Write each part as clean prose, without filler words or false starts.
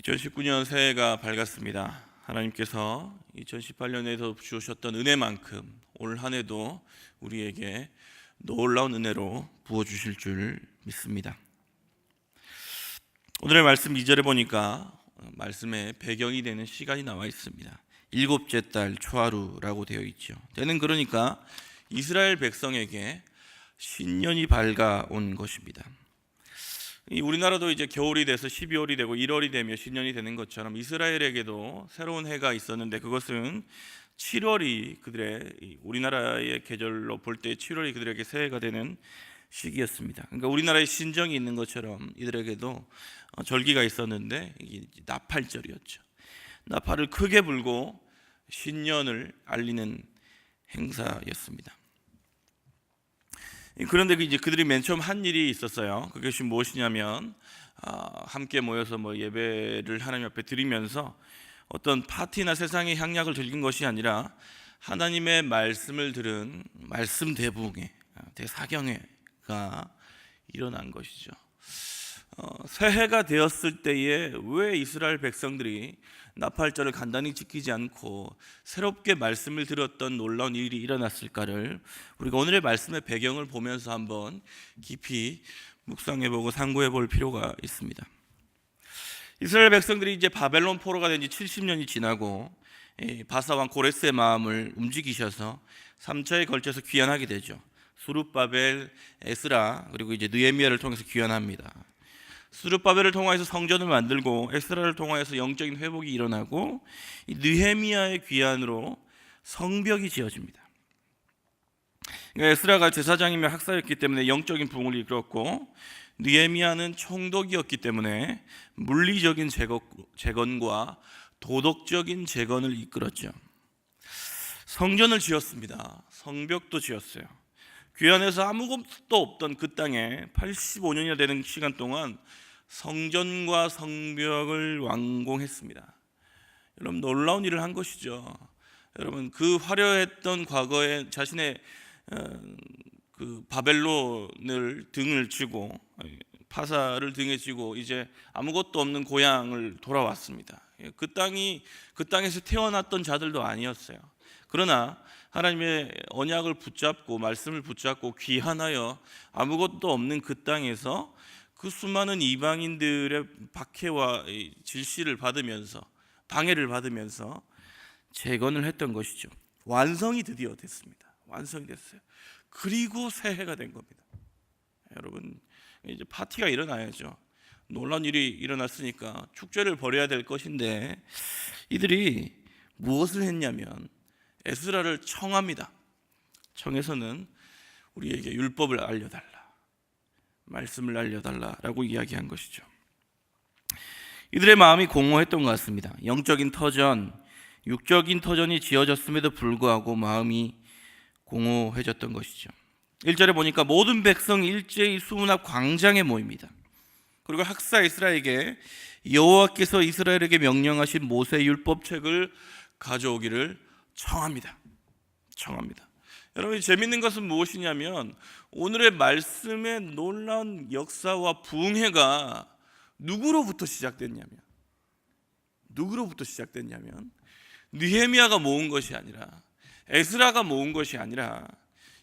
2019년 새해가 밝았습니다. 하나님께서 2018년에도 주셨던 은혜만큼 올 한 해도 우리에게 놀라운 은혜로 부어주실 줄 믿습니다. 오늘의 말씀 2절에 보니까 말씀의 배경이 되는 시간이 나와 있습니다. 일곱째 달 초하루라고 되어 있죠. 때는 그러니까 이스라엘 백성에게 신년이 밝아온 것입니다. 우리나라도 이제 겨울이 돼서 12월이 되고 1월이 되면 신년이 되는 것처럼 이스라엘에게도 새로운 해가 있었는데, 그것은 7월이 그들의, 우리나라의 계절로 볼 때 7월이 그들에게 새해가 되는 시기였습니다. 그러니까 우리나라에 신정이 있는 것처럼 이들에게도 절기가 있었는데, 이게 나팔절이었죠. 나팔을 크게 불고 신년을 알리는 행사였습니다. 그런데 이제 그들이 맨 처음 한 일이 있었어요. 그것이 무엇이냐면 함께 모여서 예배를 하나님 앞에 드리면서 어떤 파티나 세상의 향락을 즐긴 것이 아니라 하나님의 말씀을 들은 말씀 대붕회, 대사경회가 일어난 것이죠. 새해가 되었을 때에 왜 이스라엘 백성들이 나팔절을 간단히 지키지 않고 새롭게 말씀을 들었던 놀라운 일이 일어났을까를 우리가 오늘의 말씀의 배경을 보면서 한번 깊이 묵상해보고 상고해볼 필요가 있습니다. 이스라엘 백성들이 이제 바벨론 포로가 된 지 70년이 지나고 바사왕 고레스의 마음을 움직이셔서 3차에 걸쳐서 귀환하게 되죠. 스룹바벨, 에스라, 그리고 이제 느헤미야를 통해서 귀환합니다. 스룹바벨을 통하여서 성전을 만들고 에스라를 통하여서 영적인 회복이 일어나고, 이 느헤미야의 귀환으로 성벽이 지어집니다. 그러니까 에스라가 제사장이며 학사였기 때문에 영적인 부흥을 이끌었고, 느헤미야는 총독이었기 때문에 물리적인 재건과 도덕적인 재건을 이끌었죠. 성전을 지었습니다. 성벽도 지었어요. 귀환해서 아무것도 없던 그 땅에 85년이나 되는 시간 동안 성전과 성벽을 완공했습니다. 여러분, 놀라운 일을 한 것이죠. 여러분, 그 화려했던 과거에 자신의 그 바벨론을 등을 지고, 파사를 등에 지고 이제 아무것도 없는 고향을 돌아왔습니다. 그 땅에서 태어났던 자들도 아니었어요. 그러나 하나님의 언약을 붙잡고 말씀을 붙잡고 귀환하여 아무것도 없는 그 땅에서 그 수많은 이방인들의 박해와 질시를 받으면서, 방해를 받으면서 재건을 했던 것이죠. 완성이 드디어 됐습니다. 완성이 됐어요. 그리고 새해가 된 겁니다. 여러분, 이제 파티가 일어나야죠. 놀라운 일이 일어났으니까 축제를 벌여야 될 것인데, 이들이 무엇을 했냐면 에스라를 청합니다. 청해서는 우리에게 율법을 알려달라, 말씀을 알려달라라고 이야기한 것이죠. 이들의 마음이 공허했던 것 같습니다. 영적인 터전, 육적인 터전이 지어졌음에도 불구하고 마음이 공허해졌던 것이죠. 1절에 보니까 모든 백성이 일제히 수문 앞 광장에 모입니다. 그리고 학사 에스라에게 여호와께서 이스라엘에게 명령하신 모세 율법책을 가져오기를 청합니다. 여러분, 재밌는 것은 무엇이냐면 오늘의 말씀의 놀라운 역사와 부흥회가 누구로부터 시작됐냐면 느헤미야가 모은 것이 아니라, 에스라가 모은 것이 아니라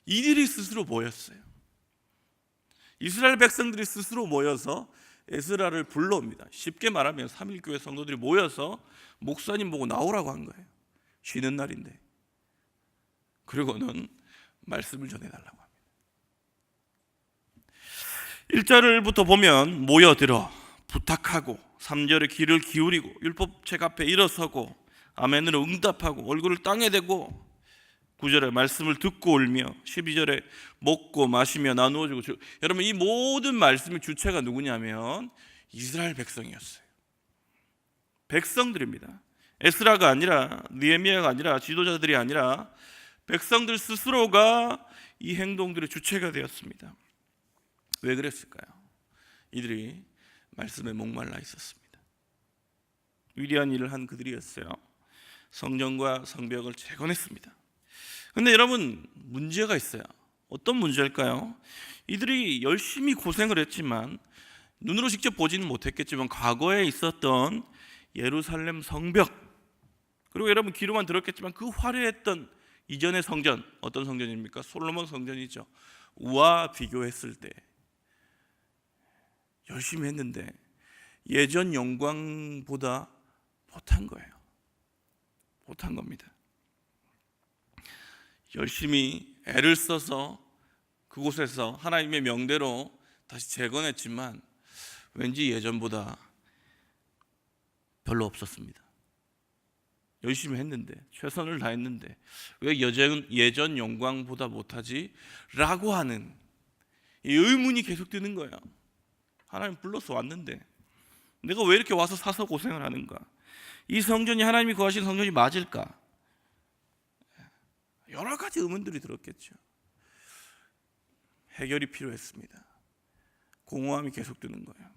이들이 스스로 모였어요. 이스라엘 백성들이 스스로 모여서 에스라를 불러옵니다. 쉽게 말하면 삼일교회 성도들이 모여서 목사님 보고 나오라고 한 거예요. 쉬는 날인데. 그리고는 말씀을 전해달라고 합니다. 1절부터 보면 모여들어 부탁하고, 3절에 귀를 기울이고, 율법책 앞에 일어서고, 아멘으로 응답하고, 얼굴을 땅에 대고, 9절에 말씀을 듣고 울며, 12절에 먹고 마시며 나누어 주고. 여러분, 이 모든 말씀의 주체가 누구냐면 이스라엘 백성이었어요. 백성들입니다. 에스라가 아니라, 느헤미야가 아니라, 지도자들이 아니라 백성들 스스로가 이 행동들의 주체가 되었습니다. 왜 그랬을까요? 이들이 말씀에 목말라 있었습니다. 위대한 일을 한 그들이었어요. 성전과 성벽을 재건했습니다. 그런데 여러분, 문제가 있어요. 어떤 문제일까요? 이들이 열심히 고생을 했지만, 눈으로 직접 보지는 못했겠지만 과거에 있었던 예루살렘 성벽, 그리고 여러분 귀로만 들었겠지만 그 화려했던 이전의 성전, 어떤 성전입니까? 솔로몬 성전이죠. 와 비교했을 때 열심히 했는데 예전 영광보다 못한 거예요. 못한 겁니다. 열심히 애를 써서 그곳에서 하나님의 명대로 다시 재건했지만 왠지 예전보다 별로 없었습니다. 열심히 했는데, 최선을 다했는데 왜 예전 영광보다 못하지? 라고 하는 이 의문이 계속 드는 거예요. 하나님 불러서 왔는데 내가 왜 이렇게 와서 사서 고생을 하는가? 이 성전이 하나님이 거하신 성전이 맞을까? 여러 가지 의문들이 들었겠죠. 해결이 필요했습니다. 공허함이 계속 드는 거예요.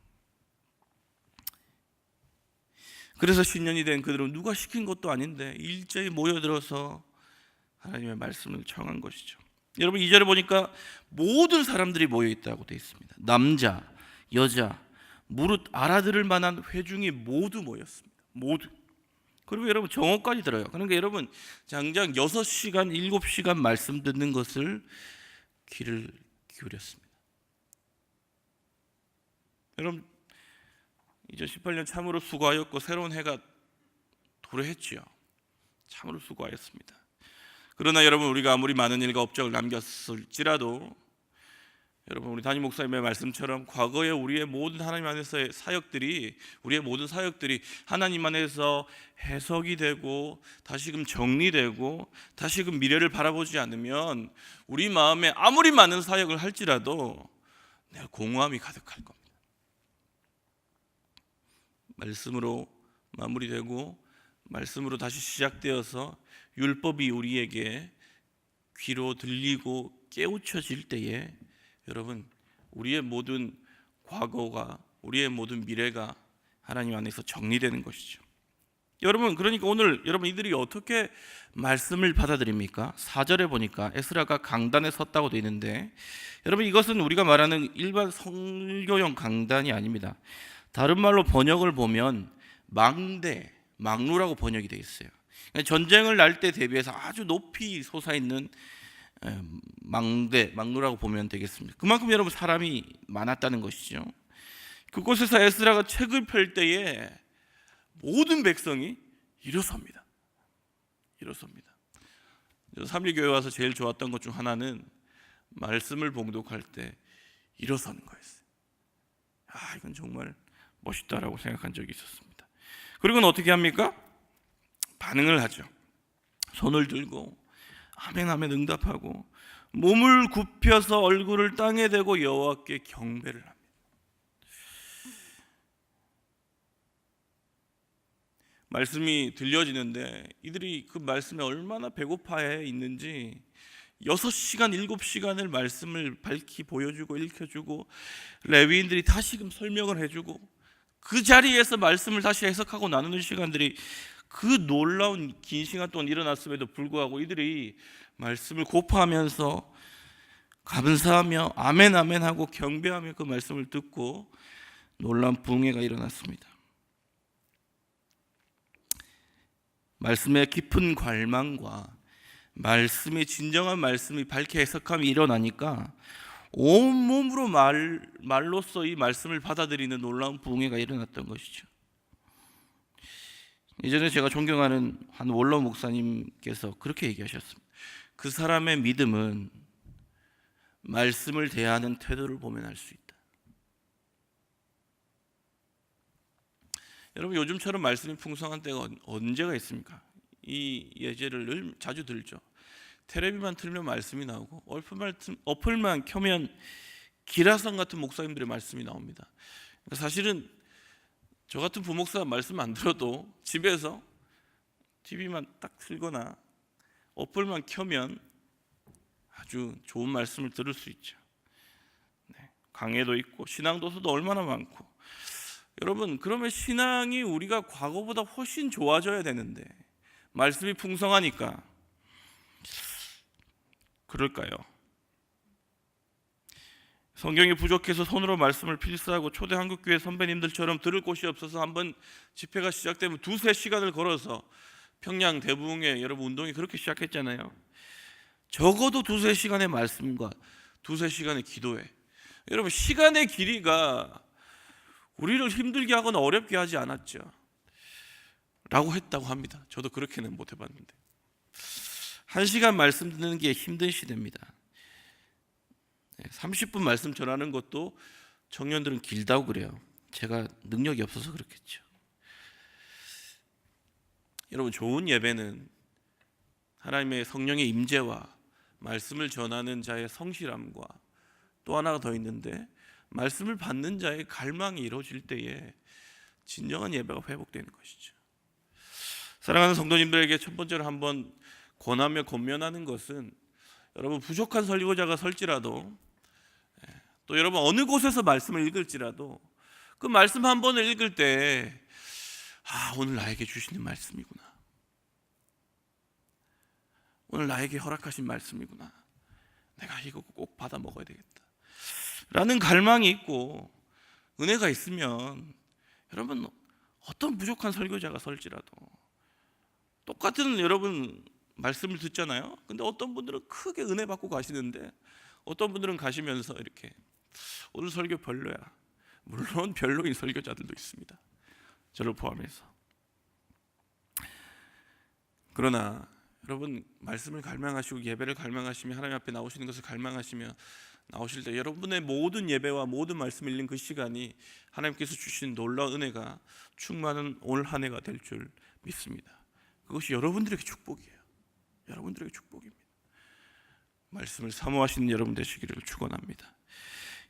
그래서 신년이 된 그들은 누가 시킨 것도 아닌데 일제히 모여들어서 하나님의 말씀을 청한 것이죠. 여러분 2절에 보니까 모든 사람들이 모여있다고 되어 있습니다. 남자, 여자, 무릇 알아들을 만한 회중이 모두 모였습니다. 모두. 그리고 여러분 정오까지 들어요. 그러니까 여러분 장장 6시간, 7시간 말씀 듣는 것을 귀를 기울였습니다. 여러분 2018년 참으로 수고하였고 새로운 해가 도래했지요. 참으로 수고하였습니다. 그러나 여러분 우리가 아무리 많은 일과 업적을 남겼을지라도 여러분 우리 담임 목사님의 말씀처럼 과거에 우리의 모든 하나님 안에서의 사역들이, 우리의 모든 사역들이 하나님 안에서 해석이 되고 다시금 정리되고 다시금 미래를 바라보지 않으면 우리 마음에 아무리 많은 사역을 할지라도 내가 공허함이 가득할 겁니다. 말씀으로 마무리되고 말씀으로 다시 시작되어서 율법이 우리에게 귀로 들리고 깨우쳐질 때에 여러분 우리의 모든 과거가, 우리의 모든 미래가 하나님 안에서 정리되는 것이죠. 여러분 그러니까 오늘 여러분 이들이 어떻게 말씀을 받아들입니까? 4절에 보니까 에스라가 강단에 섰다고 되어 있는데 여러분 이것은 우리가 말하는 일반 설교용 강단이 아닙니다. 다른 말로 번역을 보면 망대, 망루라고 번역이 되어 있어요. 전쟁을 날 때 대비해서 아주 높이 솟아있는 망루라고 보면 되겠습니다. 그만큼 여러분 사람이 많았다는 것이죠. 그곳에서 에스라가 책을 펼 때에 모든 백성이 일어섭니다. 삼위교회 와서 제일 좋았던 것 중 하나는 말씀을 봉독할 때 일어서는 거였어요. 이건 정말 멋있다라고 생각한 적이 있었습니다. 그리고는 어떻게 합니까? 반응을 하죠. 손을 들고 아멘 아멘 응답하고 몸을 굽혀서 얼굴을 땅에 대고 여호와께 경배를 합니다. 말씀이 들려지는데 이들이 그 말씀에 얼마나 배고파해 있는지 6시간, 7시간을 말씀을 밝히 보여주고 읽혀주고 레위인들이 다시금 설명을 해주고 그 자리에서 말씀을 다시 해석하고 나누는 시간들이 그 놀라운 긴 시간 동안 일어났음에도 불구하고 이들이 말씀을 고파하면서 감사하며 아멘 아멘 하고 경배하며 그 말씀을 듣고 놀라운 부흥회가 일어났습니다. 말씀의 깊은 갈망과 말씀의 진정한 말씀이 밝게 해석함이 일어나니까 온몸으로 말로써 이 말씀을 받아들이는 놀라운 부흥회가 일어났던 것이죠. 예전에 제가 존경하는 한 원로 목사님께서 그렇게 얘기하셨습니다. 그 사람의 믿음은 말씀을 대하는 태도를 보면 알 수 있다. 여러분 요즘처럼 말씀이 풍성한 때가 언제가 있습니까? 이 예제를 늘 자주 들죠. 텔레비만 틀면 말씀이 나오고 어플만 켜면 기라성 같은 목사님들의 말씀이 나옵니다. 사실은 저 같은 부목사 말씀 안 들어도 집에서 TV만 딱 틀거나 어플만 켜면 아주 좋은 말씀을 들을 수 있죠. 강해도 있고 신앙도서도 얼마나 많고. 여러분 그러면 신앙이 우리가 과거보다 훨씬 좋아져야 되는데 말씀이 풍성하니까 그럴까요? 성경이 부족해서 손으로 말씀을 필사하고 초대 한국교회 선배님들처럼 들을 곳이 없어서 한번 집회가 시작되면 2-3시간을 걸어서 평양 대부흥회 여러분 운동이 그렇게 시작했잖아요. 적어도 2-3시간의 말씀과 2-3시간의 기도회. 여러분 시간의 길이가 우리를 힘들게 하거나 어렵게 하지 않았죠 라고 했다고 합니다. 저도 그렇게는 못 해봤는데 1시간 말씀 듣는 게 힘든 시대입니다. 30분 말씀 전하는 것도 청년들은 길다고 그래요. 제가 능력이 없어서 그렇겠죠. 여러분 좋은 예배는 하나님의 성령의 임재와 말씀을 전하는 자의 성실함과 또 하나가 더 있는데 말씀을 받는 자의 갈망이 이루어질 때에 진정한 예배가 회복되는 것이죠. 사랑하는 성도님들에게 첫 번째로 한번 권하며 권면하는 것은 여러분 부족한 설교자가 설지라도 또 여러분 어느 곳에서 말씀을 읽을지라도 그 말씀 한 번을 읽을 때 오늘 나에게 주시는 말씀이구나, 오늘 나에게 허락하신 말씀이구나, 내가 이거 꼭 받아 먹어야 되겠다 라는 갈망이 있고 은혜가 있으면 여러분 어떤 부족한 설교자가 설지라도 똑같은 여러분 말씀을 듣잖아요. 근데 어떤 분들은 크게 은혜 받고 가시는데 어떤 분들은 가시면서 이렇게 오늘 설교 별로야. 물론 별로인 설교자들도 있습니다, 저를 포함해서. 그러나 여러분 말씀을 갈망하시고 예배를 갈망하시며 하나님 앞에 나오시는 것을 갈망하시며 나오실 때 여러분의 모든 예배와 모든 말씀 읽는 그 시간이 하나님께서 주신 놀라운 은혜가 충만한 올 한 해가 될 줄 믿습니다. 그것이 여러분들에게 축복이에요. 여러분들에게 축복입니다. 말씀을 사모하시는 여러분 되시기를 축원합니다.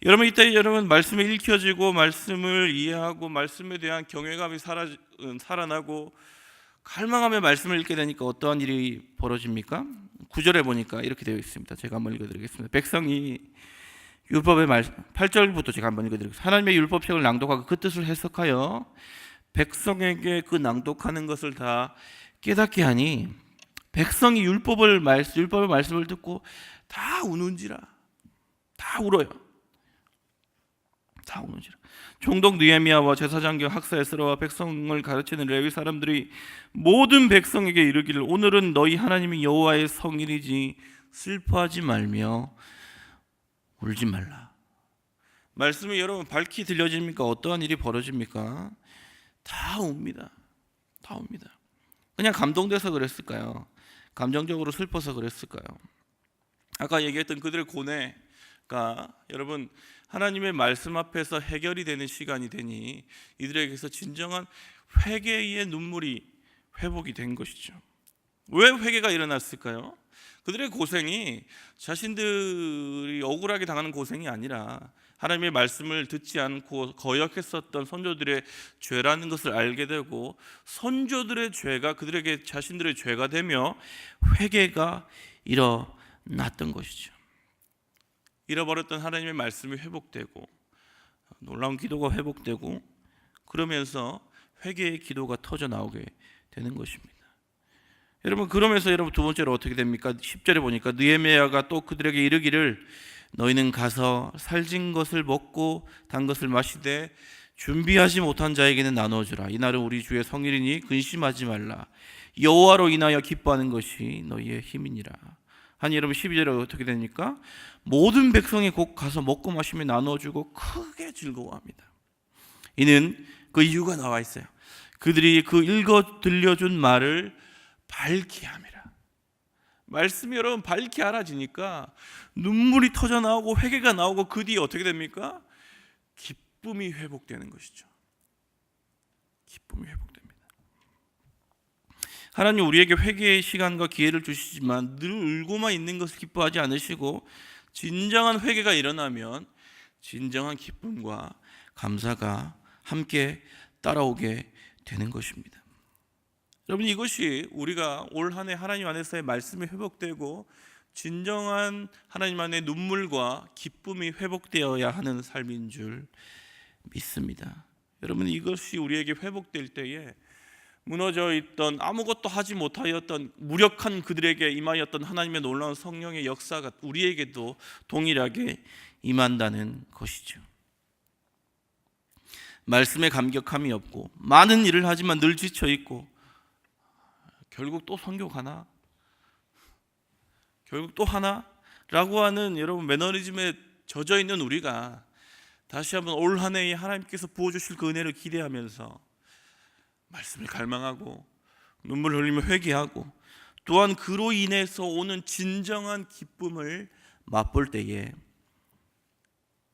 여러분 이때 여러분 말씀이 읽혀지고 말씀을 이해하고 말씀에 대한 경외감이 살아나고 갈망하며 말씀을 읽게 되니까 어떠한 일이 벌어집니까? 9절에 보니까 이렇게 되어 있습니다. 제가 한번 읽어드리겠습니다. 백성이 율법의 8절부터 제가 한번 읽어드리겠습니다. 하나님의 율법책을 낭독하고 그 뜻을 해석하여 백성에게 그 낭독하는 것을 다 깨닫게 하니 백성이 율법의 말씀을 듣고 다 우는지라. 다 울어요. 다 우는지라. 총독 느헤미야와 제사장경 학사 에스라와 백성을 가르치는 레위 사람들이 모든 백성에게 이르기를 오늘은 너희 하나님이 여호와의 성일이지 슬퍼하지 말며 울지 말라. 말씀이 여러분 밝히 들려집니까? 어떠한 일이 벌어집니까? 다 웁니다. 다 웁니다. 그냥 감동돼서 그랬을까요? 감정적으로 슬퍼서 그랬을까요? 아까 얘기했던 그들의 고뇌가 여러분 하나님의 말씀 앞에서 해결이 되는 시간이 되니 이들에게서 진정한 회개의 눈물이 회복이 된 것이죠. 왜 회개가 일어났을까요? 그들의 고생이 자신들이 억울하게 당하는 고생이 아니라 하나님의 말씀을 듣지 않고 거역했었던 선조들의 죄라는 것을 알게 되고 선조들의 죄가 그들에게 자신들의 죄가 되며 회개가 일어났던 것이죠. 잃어버렸던 하나님의 말씀이 회복되고 놀라운 기도가 회복되고 그러면서 회개의 기도가 터져 나오게 되는 것입니다. 여러분 그러면서 여러분 두 번째로 어떻게 됩니까? 10절에 보니까 느헤미야가 또 그들에게 이르기를 너희는 가서 살진 것을 먹고 단 것을 마시되 준비하지 못한 자에게는 나눠주라. 이날은 우리 주의 성일이니 근심하지 말라. 여호와로 인하여 기뻐하는 것이 너희의 힘이니라. 아니 여러분 12절에 어떻게 됩니까? 모든 백성이 곧 가서 먹고 마시며 나눠주고 크게 즐거워합니다. 이는 그 이유가 나와 있어요. 그들이 그 읽어 들려준 말을 밝히 함이라. 말씀이 여러분 밝히 알아지니까 눈물이 터져 나오고 회개가 나오고 그 뒤에 어떻게 됩니까? 기쁨이 회복되는 것이죠. 기쁨이 회복됩니다. 하나님 우리에게 회개의 시간과 기회를 주시지만 늘 울고만 있는 것을 기뻐하지 않으시고 진정한 회개가 일어나면 진정한 기쁨과 감사가 함께 따라오게 되는 것입니다. 여러분 이것이 우리가 올 한 해 하나님 안에서의 말씀이 회복되고 진정한 하나님 안의 눈물과 기쁨이 회복되어야 하는 삶인 줄 믿습니다. 여러분 이것이 우리에게 회복될 때에 무너져 있던 아무것도 하지 못하였던 무력한 그들에게 임하였던 하나님의 놀라운 성령의 역사가 우리에게도 동일하게 임한다는 것이죠. 말씀에 감격함이 없고 많은 일을 하지만 늘 지쳐 있고 결국 또 선교 가나? 결국 또 하나? 라고 하는 여러분 매너리즘에 젖어 있는 우리가 다시 한번 올 한 해에 하나님께서 부어주실 그 은혜를 기대하면서 말씀을 갈망하고 눈물 흘리며 회개하고 또한 그로 인해서 오는 진정한 기쁨을 맛볼 때에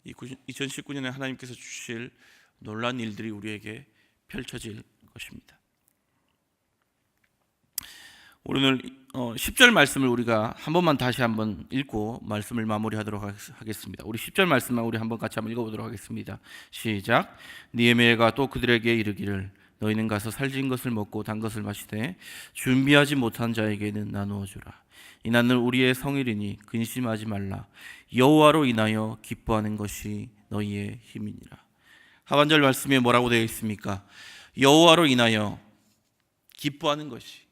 2019년에 하나님께서 주실 놀라운 일들이 우리에게 펼쳐질 것입니다. 오늘 10절 말씀을 우리가 한 번만 다시 한번 읽고 말씀을 마무리하도록 하겠습니다. 우리 10절 말씀만 우리 한번 같이 한번 읽어보도록 하겠습니다. 시작. 느헤미야가 또 그들에게 이르기를 너희는 가서 살진 것을 먹고 단 것을 마시되 준비하지 못한 자에게는 나누어 주라. 이날은 우리의 성일이니 근심하지 말라. 여호와로 인하여 기뻐하는 것이 너희의 힘이니라. 하반절 말씀에 뭐라고 되어 있습니까? 여호와로 인하여 기뻐하는 것이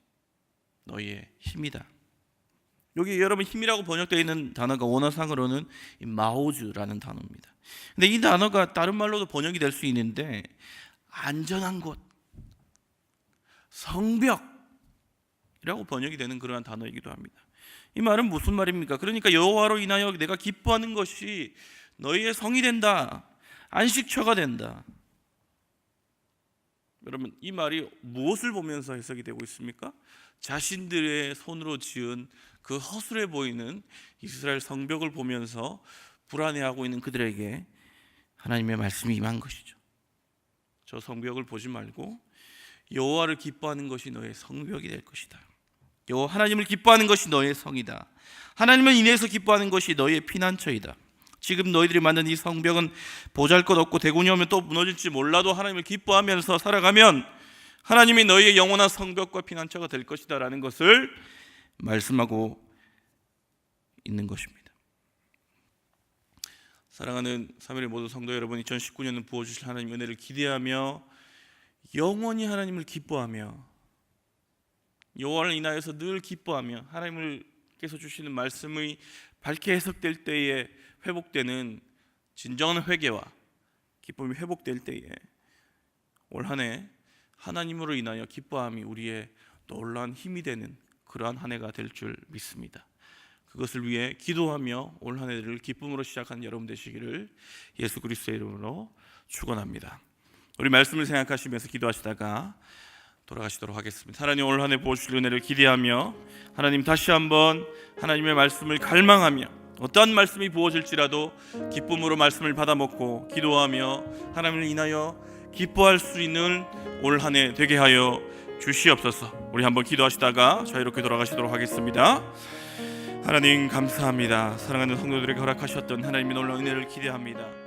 너희의 힘이다. 여기 여러분 힘이라고 번역되어 있는 단어가 원어상으로는 마호즈라는 단어입니다. 근데 이 단어가 다른 말로도 번역이 될 수 있는데 안전한 곳, 성벽이라고 번역이 되는 그러한 단어이기도 합니다. 이 말은 무슨 말입니까? 그러니까 여호와로 인하여 내가 기뻐하는 것이 너희의 성이 된다, 안식처가 된다. 여러분 이 말이 무엇을 보면서 해석이 되고 있습니까? 자신들의 손으로 지은 그 허술해 보이는 이스라엘 성벽을 보면서 불안해하고 있는 그들에게 하나님의 말씀이 임한 것이죠. 저 성벽을 보지 말고 여호와를 기뻐하는 것이 너의 성벽이 될 것이다. 여호와 하나님을 기뻐하는 것이 너의 성이다. 하나님을 인해서 기뻐하는 것이 너의 피난처이다. 지금 너희들이 만든 이 성벽은 보잘것없고 대군이 오면 또 무너질지 몰라도 하나님을 기뻐하면서 살아가면 하나님이 너희의 영원한 성벽과 피난처가 될 것이다 라는 것을 말씀하고 있는 것입니다. 사랑하는 사무엘 모든 성도 여러분, 2019년은 부어주실 하나님 은혜를 기대하며 영원히 하나님을 기뻐하며 여호와를 인하여서 늘 기뻐하며 하나님께서 주시는 말씀이 밝게 해석될 때에 회복되는 진정한 회개와 기쁨이 회복될 때에 올 한 해 하나님으로 인하여 기뻐함이 우리의 놀라운 힘이 되는 그러한 한 해가 될 줄 믿습니다. 그것을 위해 기도하며 올 한 해를 기쁨으로 시작하는 여러분 되시기를 예수 그리스도의 이름으로 축원합니다. 우리 말씀을 생각하시면서 기도하시다가 돌아가시도록 하겠습니다. 하나님 올 한 해 부어주실 은혜를 기대하며 하나님 다시 한번 하나님의 말씀을 갈망하며 어떠한 말씀이 부어질지라도 기쁨으로 말씀을 받아먹고 기도하며 하나님을 인하여 기뻐할 수 있는 올 한 해 되게 하여 주시옵소서. 우리 한번 기도하시다가 자유롭게 돌아가시도록 하겠습니다. 하나님 감사합니다. 사랑하는 성도들에게 허락하셨던 하나님의 놀라운 은혜를 기대합니다.